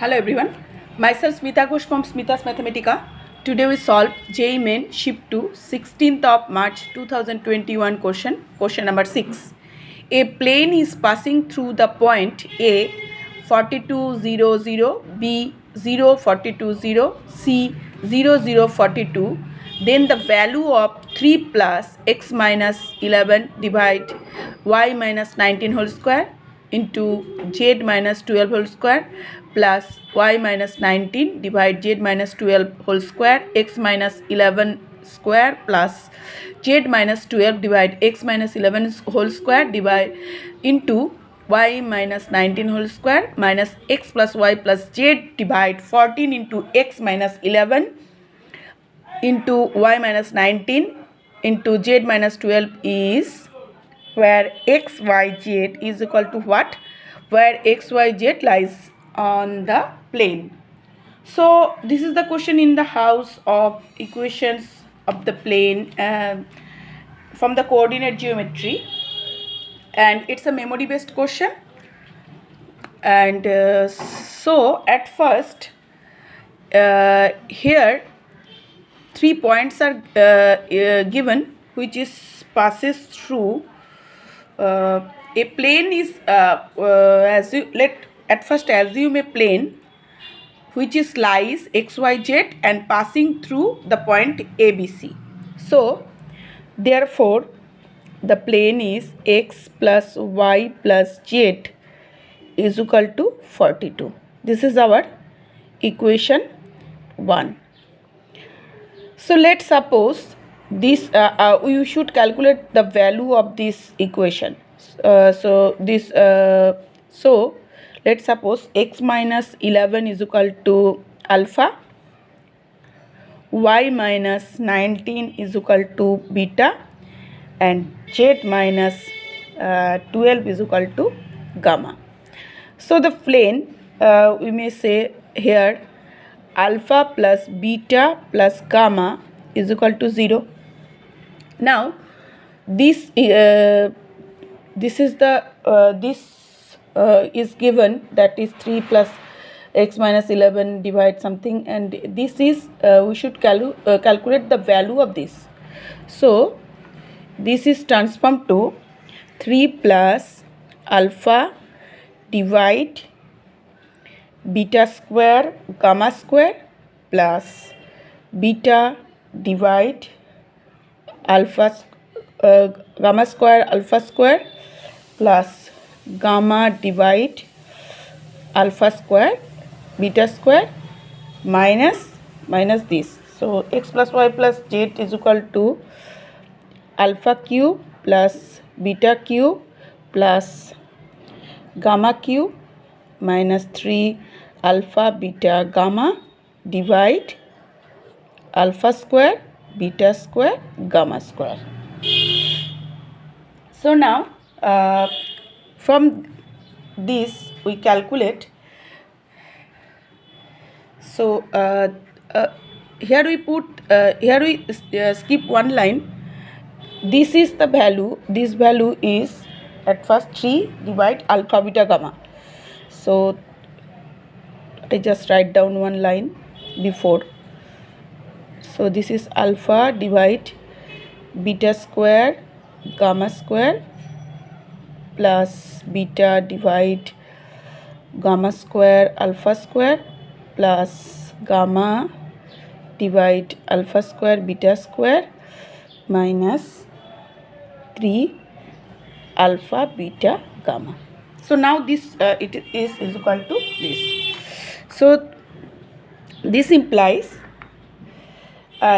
Hello everyone, myself Smita Ghosh from Smita's Mathematica. Today we solve JEE Main Shift 2 16th of March 2021 question number 6. A plane is passing through the point A 4200, B 0420, C 0042. Then the value of 3 plus x minus 11 divide y minus 19 whole square into z minus 12 whole square plus y minus 19 divide z minus 12 whole square x minus 11 square plus z minus 12 divide x minus 11 whole square divide into y minus 19 whole square minus x plus y plus z divide 14 into x minus 11 into y minus 19 into z minus 12 is where x, y, z is equal to what? Where x, y, z lies on the plane. So this is the question in the house of equations of the plane from the coordinate geometry, and it's a memory based question. And so at first here 3 points are given, which is passes through a plane is as you at first assume a plane which is lies xyz and passing through the point ABC. So therefore the plane is x plus y plus z is equal to 42. This is our equation 1. So let's suppose this we should calculate the value of this equation. So let's suppose x minus 11 is equal to alpha, y minus 19 is equal to beta, and z minus 12 is equal to gamma. So the plane we may say here alpha plus beta plus gamma is equal to 0. Now this is the is given, that is 3 plus x minus 11 divide something, and this is we should calculate the value of this. So this is transformed to 3 plus alpha divide beta square gamma square plus beta divide alpha gamma square alpha square plus gamma divide alpha square beta square minus this. So x plus y plus z is equal to alpha cube plus beta cube plus gamma cube minus 3 alpha beta gamma divide alpha square beta square gamma square. So now from this we calculate. So here we put here we skip one line. This is the value. This value is at first 3 divide alpha beta gamma. So I just write down one line before. So this is alpha divide beta square gamma square plus beta divide gamma square alpha square plus gamma divide alpha square beta square minus 3 alpha beta gamma. So now this it is equal to this. So this implies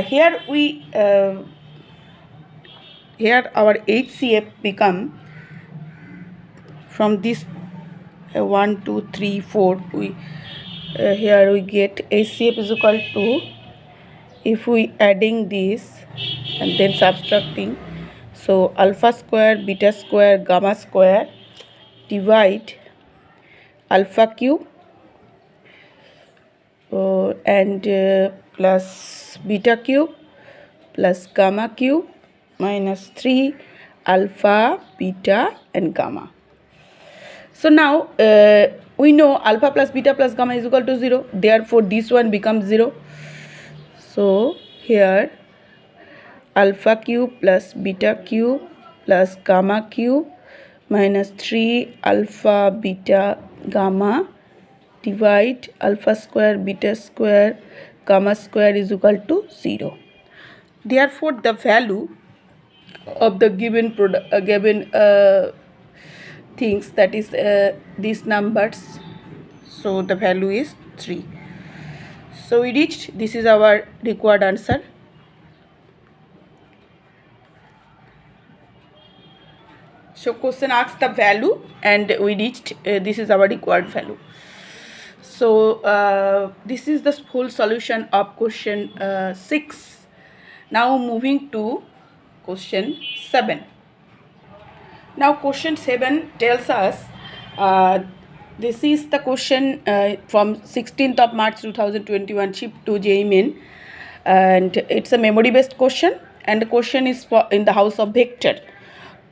here we here our HCF become from this 1 2 3 4 we here we get HCF is equal to, if we adding this and then subtracting, so alpha square beta square gamma square divide alpha cube and plus beta cube plus gamma cube minus 3 alpha beta and gamma. So now we know alpha plus beta plus gamma is equal to 0, therefore this one becomes 0. So here alpha cube plus beta cube plus gamma cube minus 3 alpha beta gamma divide alpha square beta square gamma square is equal to 0. Therefore the value of the given things, that is these numbers, so the value is 3. So we reached, this is our required answer. So question asks the value and we reached, this is our required value. So this is the full solution of question 6. Now moving to question 7. Now question 7 tells us, this is the question from 16th of March 2021 shift to JEE Main, and it's a memory based question, and the question is in the house of vector.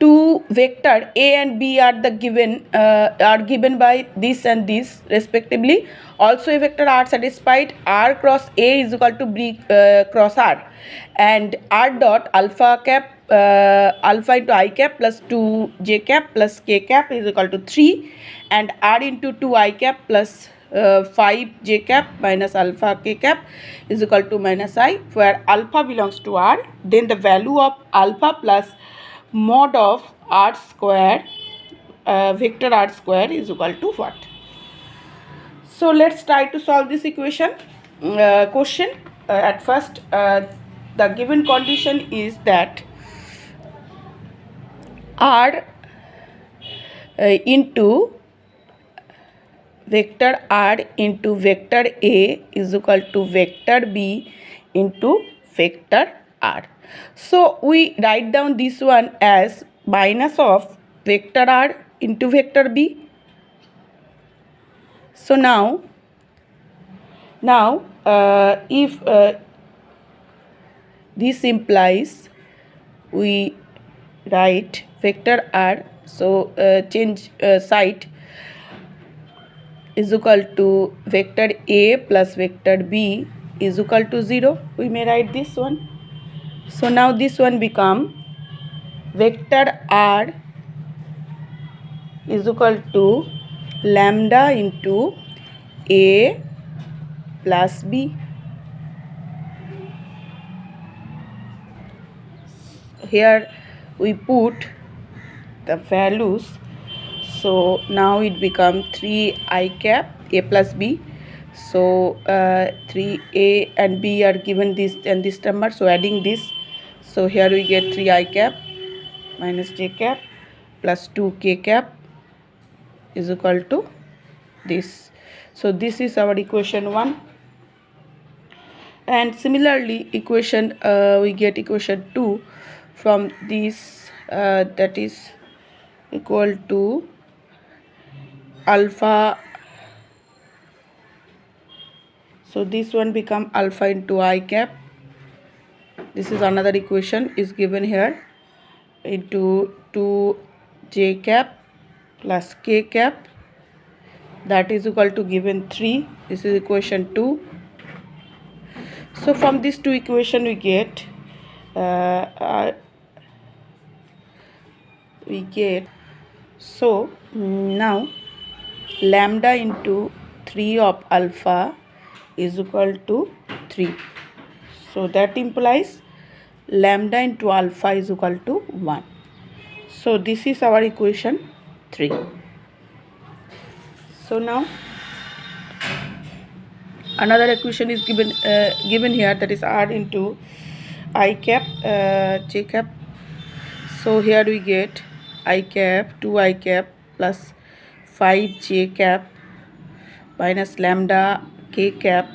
Two vector A and B are given by this and this respectively. Also a vector R satisfied R cross A is equal to B cross R, and R dot alpha cap alpha into I cap plus 2 J cap plus K cap is equal to 3, and R into 2 I cap plus 5 J cap minus alpha K cap is equal to minus I, where alpha belongs to R. Then the value of alpha plus mod of R square vector R square is equal to what? So let's try to solve this equation question. At first the given condition is that R into vector R into vector A is equal to vector B into vector R. So we write down this one as minus of vector R into vector B. So now if this implies we write vector R, so change side, is equal to vector A plus vector B is equal to 0. We may write this one. So now this one become vector R is equal to lambda into A plus B. Here we put the values, so now it becomes 3 I cap A plus B. So 3A and B are given this and this number, so adding this, so here we get 3 I cap minus J cap plus 2 K cap is equal to this. So this is our equation 1. And similarly equation we get equation 2 from this, that is equal to alpha, so this one become alpha into I cap. This is another equation is given here, into 2 J cap plus K cap, that is equal to given 3. This is equation 2. So from these two equation we get so now lambda into 3 of alpha is equal to 3. So that implies lambda into alpha is equal to 1. So this is our equation 3. So now another equation is given here, that is R into I cap J cap. So here we get I cap 2 I cap plus 5 J cap minus lambda K cap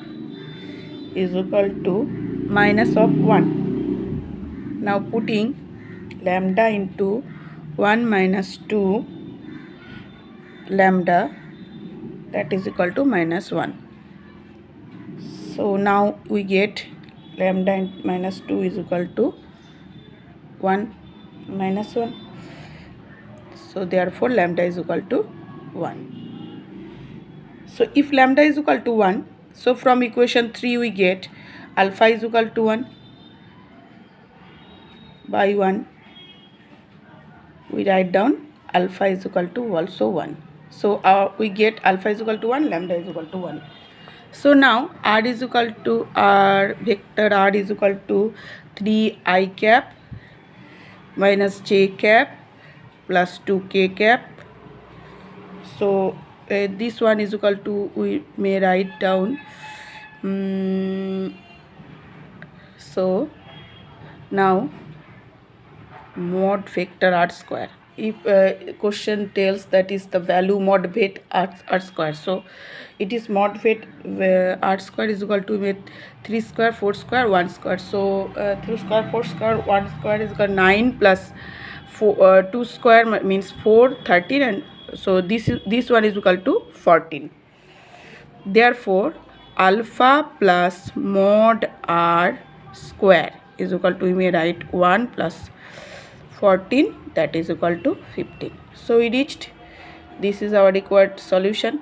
is equal to minus of 1. Now putting lambda into 1 minus 2 lambda, that is equal to minus 1. So now we get lambda and minus 2 is equal to 1 minus 1. So therefore lambda is equal to 1. So if lambda is equal to 1, so from equation 3 we get alpha is equal to 1 by 1. We write down alpha is equal to also 1. So we get alpha is equal to 1, lambda is equal to 1. So now r is equal to r vector r is equal to 3 I cap minus j cap plus 2k cap. So this one is equal to, we may write down, so now mod vector r square. If question tells that is the value mod vet r square, so it is mod vet r square is equal to with 3 square 4 square 1 square. So 3 square 4 square 1 square is equal to 9 plus 2 square means 4 13, and so this one is equal to 14. Therefore alpha plus mod r square is equal to, we may write 1 plus 14, that is equal to 15. So we reached, this is our required solution.